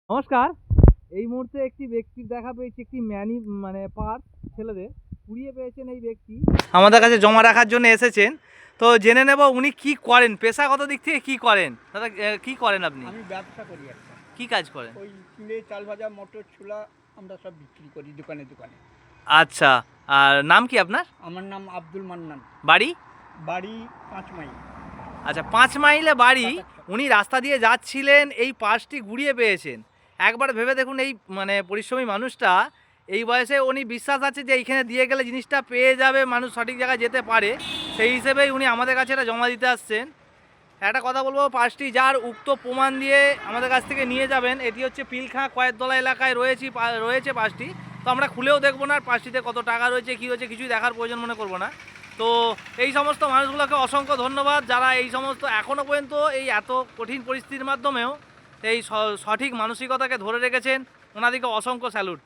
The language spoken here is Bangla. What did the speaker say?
নমস্কার। এই মুহূর্তে একটি ব্যক্তির দেখা পেয়েছি, একটি পার্স ছেলেদের কুড়িয়ে পেয়েছেন। এই ব্যক্তি আমাদের কাছে জমা রাখার জন্য এসেছেন। তো জেনে নেব উনি কি করেন, পেশাগত দিক থেকে কি করেন। দাদা কি করেন আপনি? আমি ব্যবসা করি একটা। কি কাজ করেন? ওই চিড়ে, চাল ভাজা, মটর, ছোলা আমরা সব বিক্রি করি দোকানে দোকানে। আচ্ছা, আর নাম কি আপনার? আমার নাম আব্দুল মান্নান। বাড়ি? বাড়ি 5 মাইল। আচ্ছা, 5 মাইলে বাড়ি। উনি রাস্তা দিয়ে যাচ্ছিলেন, এই পার্সটি গুড়িয়ে পেয়েছেন। একবার ভেবে দেখুন, এই পরিশ্রমী মানুষটা এই বয়সে উনি বিশ্বাস আছে যে এইখানে দিয়ে গেলে জিনিসটা পেয়ে যাবে, মানুষ সঠিক জায়গায় যেতে পারে, সেই হিসেবেই উনি আমাদের কাছে এটা জমা দিতে আসছেন। একটা কথা বলবো, পার্সটি যার উক্ত প্রমাণ দিয়ে আমাদের কাছ থেকে নিয়ে যাবেন। এটি হচ্ছে পিলখাঁ কয়েকতলা এলাকায় রয়েছে পার্সটি। তো আমরা খুলেও দেখবো না পার্সটিতে কত টাকা রয়েছে, কী রয়েছে, কিছুই দেখার প্রয়োজন মনে করবো না। তো এই সমস্ত মানুষগুলোকে অসংখ্য ধন্যবাদ, যারা এই সমস্ত এখনও পর্যন্ত এই এত কঠিন পরিস্থিতির মাধ্যমেও এই সঠিক মানসিকতাকে ধরে রেখেছেন। ওনাদেরকে অসংখ্য স্যালুট।